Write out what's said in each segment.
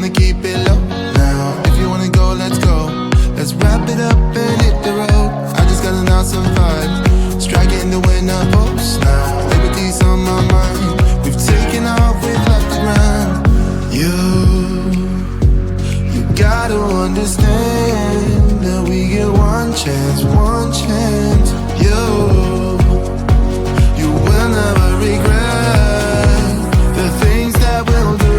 wanna keep it low now. If you wanna go, let's go. Let's wrap it up and hit the road. I just got an awesome vibe, striking the winner post now. Liberty's on my mind. We've taken off, we've left the ground. You gotta understand that we get one chance, one chance. You will never regret the things that we'll do.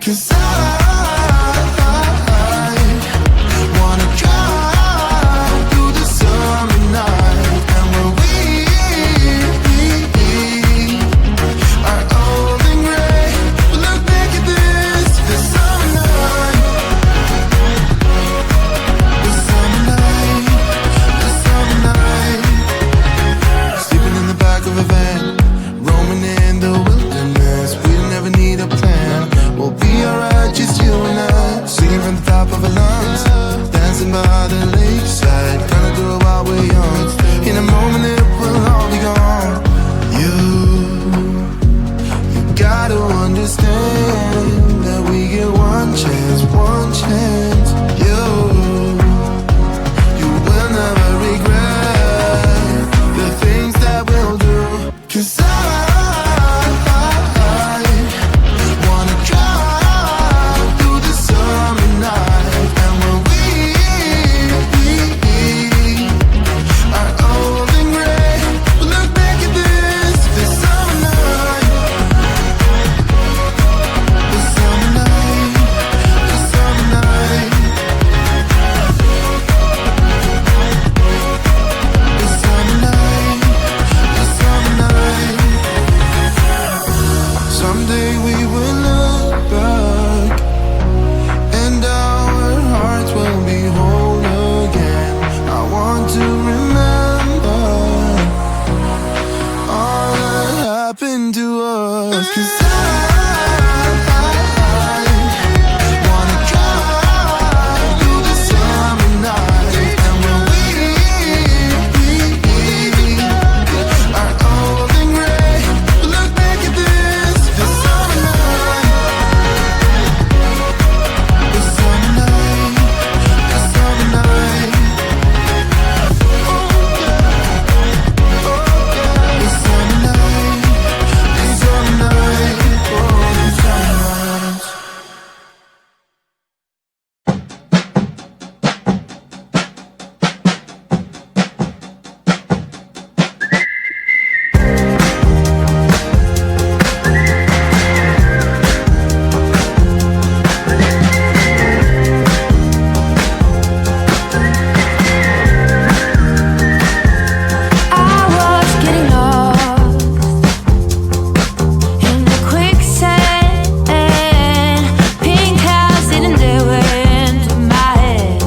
'Cause I wanna drive through the summer night. And when we are old and gray, we'll look back at this summer night. The summer night, the summer night. Sleeping in the back of a van, roaming in the wilderness. We'll never need a plan. We'll be alright, just you and I. Singing from the top of our lungs, dancing by the lakeside. Gonna do it while we're young. In a moment it will all be gone. You gotta understand that we get one chance, one chance. You will never regret the things that we'll do. 'Cause I wanna drive through the summer night. And when we are old and gray, we'll look back at this summer night. The summer night, the summer night. The summer night, the summer night. Someday we will look back and our hearts will be whole again. I want to remember all that happened to us. 'Cause I wanna drive through the summer night. And when we are old and gray, we'll look back at this summer night. The summer night, the summer night. Oh yeah, oh yeah. The summer night, the summer night. Oh, the summer night. I was getting lost in the quicksand. Pink clouds sitting there into my head.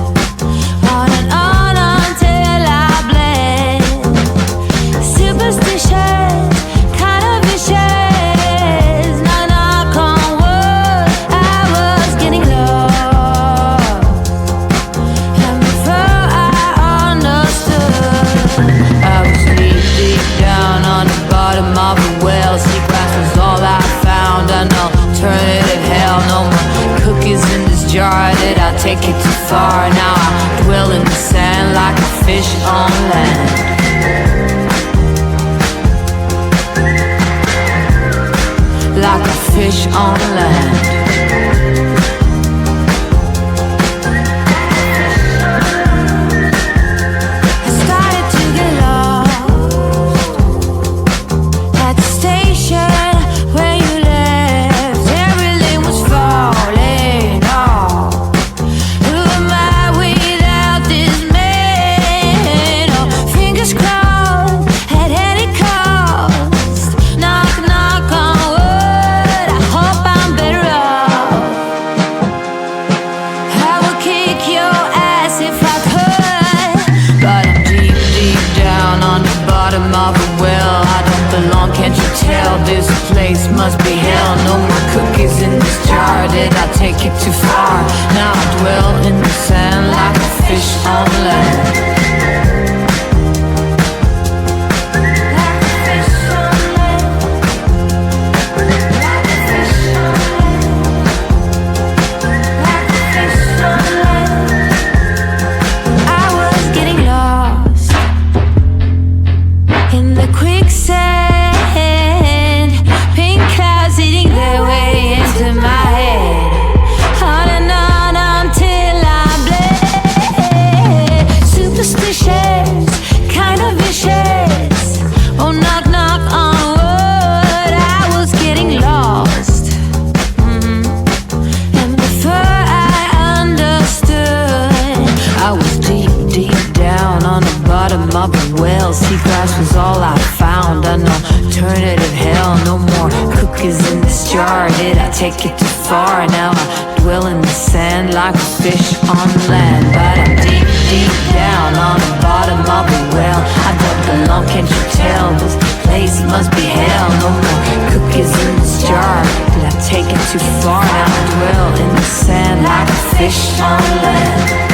On and on until I bled. Superstitious, kind of vicious. Knock knock on wood. I was getting lost. And before I understood, I was deep down on the bottom of a well. Sea grass was all I found. An alternative hell. No more cookies in this jar. Did I take it too far? Now I dwell in the sand like a fish on land. Like a fish on land. I started to get lost at the station where you left. Everything was falling off. Who am I without this man? Oh, fingers crossed at any cost. Knock knock on wood. I hope I'm better off. I would kick your ass if I could, but I'm deep down on the bottom of a well. I don't belong, can't you tell? This place must be hell. No more cookies in this jar. Did I take it too far? Now I dwell in the sand like a fish on land. Like a fish on land. Like a fish on land. down on the bottom of a well. Seagrass was all I found. An alternative hell. No more cookies in this jar. Did I take it too far? Now I dwell in the sand like a fish on land. But I'm deep, deep down on the bottom of a well. I don't belong, can't you tell? This place must be hell. No more cookies in this jar. Did I take it too far? Now I dwell in the sand like a fish on land.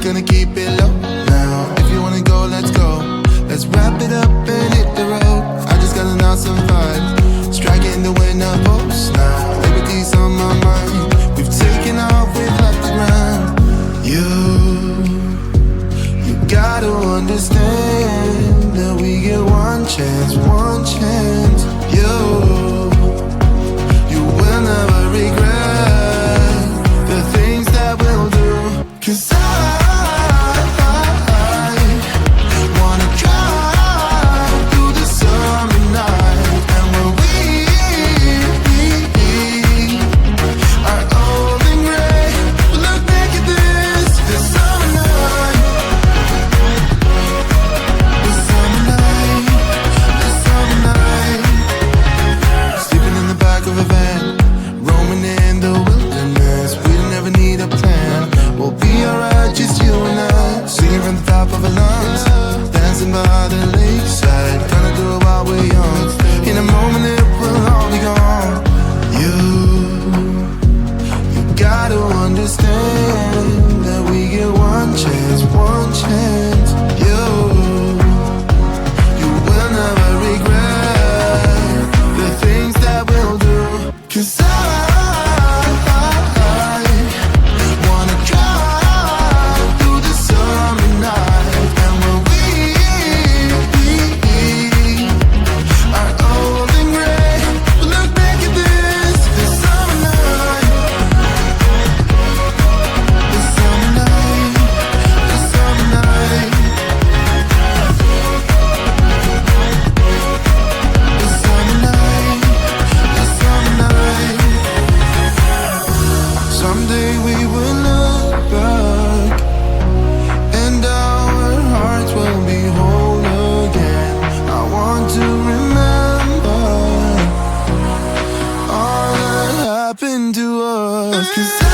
gonna keep it low now. If you wanna go, let's go. Let's wrap it up and hit the road. I just got an awesome vibe, striking the winner post now. Liberty's on my mind. We've taken off, we've left the ground. You gotta understand that we get one chance, one chance. You will never regret the things that we'll do. 'Cause 'Cause